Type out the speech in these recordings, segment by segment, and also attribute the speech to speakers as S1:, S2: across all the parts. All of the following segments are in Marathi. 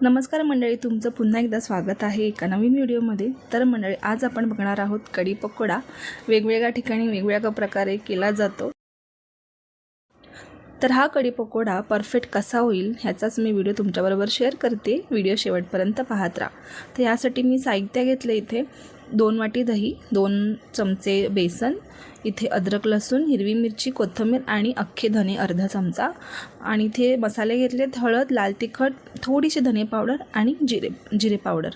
S1: नमस्कार मंडळी, तुमचं पुन्हा एकदा स्वागत आहे एका नवीन व्हिडिओमध्ये। तर मंडळी, आज आपण बघणार आहोत कढी पकोडा। वेगवेगळ्या ठिकाणी वेगवेगळ्या प्रकारे केला जातो। तर हा कढी पकोडा परफेक्ट कसा होईल ह्याचाच मी व्हिडिओ तुमच्याबरोबर शेअर करते। व्हिडिओ शेवटपर्यंत पाहत राहा। तर यासाठी मी साहित्य घेतले इथे 2 वाटी दही, 2 चमचे बेसन, इथे अद्रक लसूण, हिरवी मिरची, कोथिंबीर आणि अख्खे धने अर्धा चमचा, आणि इथे मसाले घेतले हळद, लाल तिखट, थोडीशी धने पावडर आणि जिरे पावडर।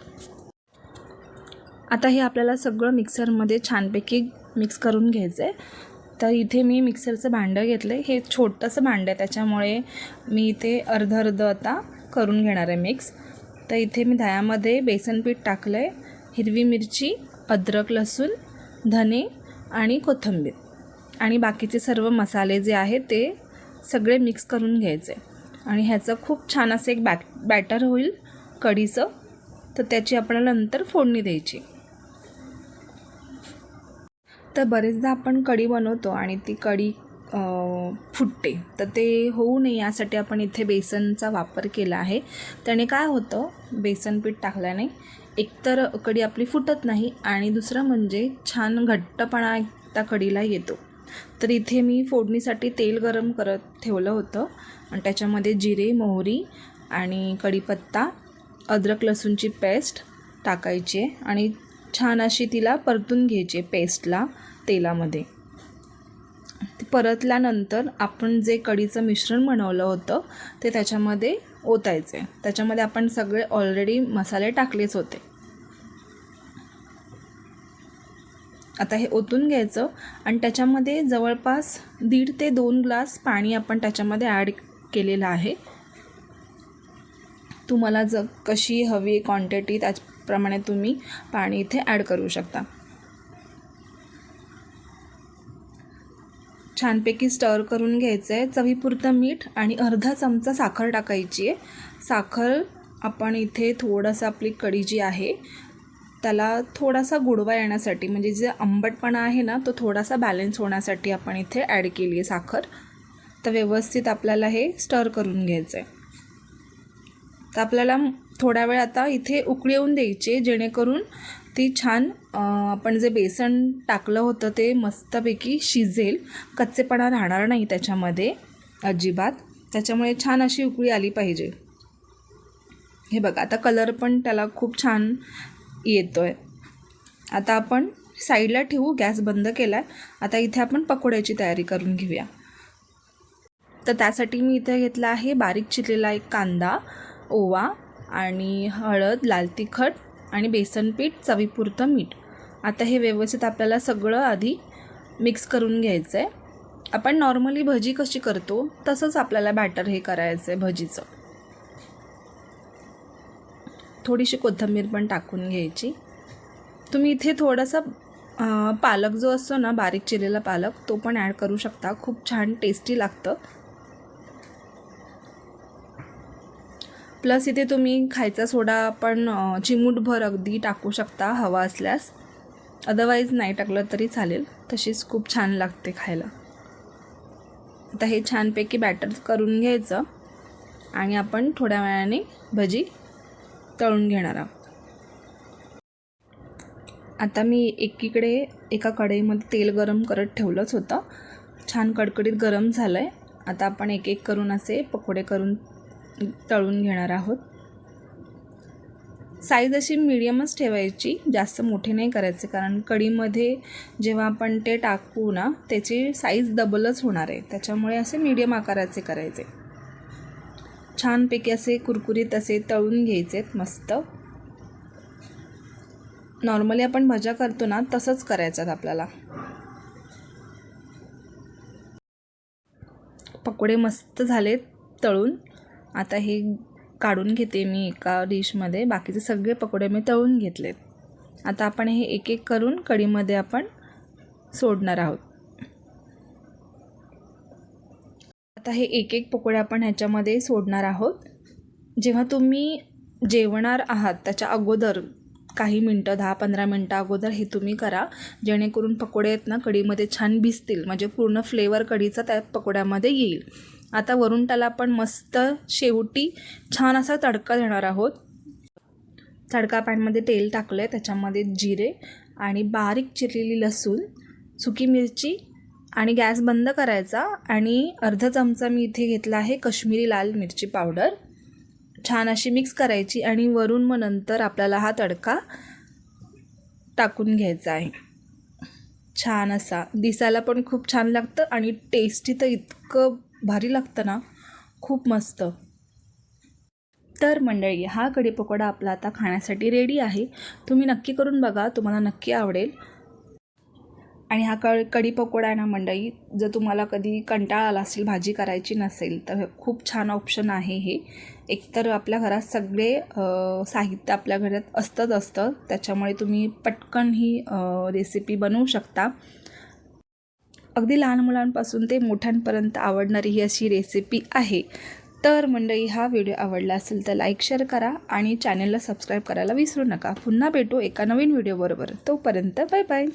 S1: आता हे आपल्याला सगळं मिक्सरमध्ये छानपैकी मिक्स करून घ्यायचं आहे। तर इथे मी मिक्सरचं भांडं घेतलं, हे छोटंसं भांडं आहे त्याच्यामुळे मी इथे अर्ध आता करून घेणार आहे मिक्स। तर इथे मी दह्यामध्ये बेसन पीठ टाकलं आहे, हिरवी मिरची, अद्रक लसूण, धने आणि कोथिंबीर आणि बाकीचे सर्व मसाले जे आहेत ते सगळे मिक्स करून घ्यायचे। आणि ह्याचं खूप छान असं एक बॅटर होईल कढीचं। तर त्याची आपल्याला नंतर फोडणी द्यायची। तर बरेचदा आपण कढी बनवतो आणि ती कढी फुटते, तर ते होऊ नये यासाठी आपण इथे बेसनचा वापर केला आहे। त्याने काय होतं, बेसन पीठ टाकल्याने एकतर कढी आपली फुटत नाही आणि दुसरं म्हणजे छान घट्टपणा त्या कढीला येतो। तर इथे मी फोडणीसाठी तेल गरम करत ठेवलं होतं आणि त्याच्यामध्ये जिरे, मोहरी आणि कढीपत्ता, अद्रक लसूणची पेस्ट टाकायची आहे आणि छान अशी तिला परतून घ्यायची पेस्टला तेलामध्ये। ती परतल्यानंतर आपण जे कढीचं मिश्रण बनवलं होतं ते त्याच्यामध्ये ओतायचे। त्याच्यामध्ये आपण सगळे ऑलरेडी मसाले टाकलेच होते। आता हे ओतून घ्यायचं आणि त्याच्यामध्ये जवळपास 1.5 ते 2 ग्लास पाणी आपण त्याच्यामध्ये ॲड केलेलं आहे। तुम्हाला कशी हवी क्वांटिटी त्याप्रमाणे तुम्ही पाणी इथे ॲड करू शकता। छानपैकी स्टर करून घ्यायचं आहे। चवीपुरतं मीठ आणि अर्धा चमचा साखर टाकायची आहे। साखर आपण इथे थोडंसं आपली कढी जी आहे त्याला थोडासा गोडवा येण्यासाठी, म्हणजे जे आंबटपणा आहे ना तो थोडासा बॅलन्स होण्यासाठी आपण इथे ॲड केली आहे साखर। तर व्यवस्थित आपल्याला हे स्टर करून घ्यायचं आहे। तर आपल्याला थोडा वेळ आता इथे उकळी येऊन द्यायची, जेणेकरून ती छान आपण जे बेसन टाकलं होतं ते मस्तपैकी शिजेल, कच्चेपणा राहणार नाही त्याच्यामध्ये अजिबात। त्याच्यामुळे छान अशी उकळी आली पाहिजे। हे बघा, आता कलर पण त्याला खूप छान येतोय। आता आपण साईडला ठेवू, गॅस बंद केला आहे। आता इथे आपण पकोड्याची तयारी करून घेऊया। तर त्यासाठी मी इथे घेतला आहे बारीक चिरलेला एक कांदा, ओवा आणि हळद, लाल तिखट आणि बेसन पीठ, चवीपुरतं मीठ। आता हे व्यवस्थित आपल्याला सगळं आधी मिक्स करून घ्यायचं आहे। आपण नॉर्मली भजी कशी करतो तसंच आपल्याला बॅटर हे करायचं आहे भजीचं। थोडीशी कोथिंबीर पण टाकून घ्यायची। तुम्ही इथे थोडासा पालक जो असतो ना, बारीक चिरलेला पालक, तो पण ॲड करू शकता, खूप छान टेस्टी लागतं। प्लस इथे तुम्ही खायचा सोडा पण चिमूटभर अगदी टाकू शकता हवा असल्यास, अदरवाईज नाही टाकलं तरी चालेल, तशीच खूप छान लागते खायला। आता हे छानपैकी बॅटर करून घ्यायचं आणि आपण थोड्या वेळाने भजी तळून घेणार आहोत। आता मी एकीकडे एका कढईमध्ये तेल गरम करत ठेवलंच होतं, छान कडकडीत गरम झालं आहे। आता आपण एक एक करून असे पकोडे करून तळून घेणार आहोत। साईज अशी मीडियमच ठेवायची, जास्त मोठे नाही करायचे, कारण कढीमध्ये जेव्हा आपण ते टाकू ना त्याची साईज डबलच होणार आहे, त्याच्यामुळे असे मीडियम आकाराचे करायचे। छानपैकी असे कुरकुरीत असे तळून घ्यायचेत मस्त। नॉर्मली आपण भज्या करतो ना तसंच करायचं आपल्याला। पकोडे मस्त झाले तळून। आता हे काढून घेते मी एका डिशमध्ये, बाकीचे सगळे पकोडे मी तळून घेतलेत। आता आपण हे एक एक करून कढीमध्ये आपण सोडणार आहोत। आता हे एक एक पकोडे आपण ह्याच्यामध्ये सोडणार आहोत। जेव्हा तुम्ही जेवणार आहात त्याच्या अगोदर काही मिनटं, 10-15 मिनटं अगोदर हे तुम्ही करा, जेणेकरून पकोडे आहेत ना कढीमध्ये छान भिजतील, म्हणजे पूर्ण फ्लेवर कढीचा त्या पकोड्यामध्ये येईल। आता वरून त्याला आपण मस्त शेवटी छान असा तडका देणार आहोत. तडका पॅनमध्ये तेल टाकलं आहे, त्याच्यामध्ये जिरे आणि बारीक चिरलेली लसूण, सुकी मिरची आणि गॅस बंद करायचा. आणि अर्धा चमचा मी इथे घेतला आहे कश्मीरी लाल मिरची पावडर. छान अशी मिक्स करायची आणि वरून मग नंतर आपल्याला हा तडका टाकून घ्यायचा आहे. छान असा दिसायला पण खूप छान लागतं आणि टेस्टी तर इतकं भारी लागतं ना, खूप मस्त. तर मंडळी, हा कढी पकोडा आपला आता खाण्यासाठी रेडी आहे. तुम्ही नक्की करून बघा, तुम्हाला नक्की आवडेल. आणि हा कढी पकोडा आहे ना मंडळी, जर तुम्हाला कधी कंटाळा आला असेल, भाजी करायची नसेल, तर खूप छान ऑप्शन आहे हे. एकतर आपल्या घरात सगळे साहित्य आपल्या घरात असतं, त्याच्यामुळे तुम्ही पटकन ही रेसिपी बनवू शकता. अगदी लहान मुलांपासून ते मोठ्यांपर्यंत आवडणारी ही अशी रेसिपी आहे. तर मंडळी, हा व्हिडिओ आवडला असेल तर लाईक शेअर करा आणि चॅनलला सबस्क्राईब करायला विसरू नका. पुन्हा भेटू एका नवीन व्हिडिओबरोबर. तोपर्यंत बाय बाय.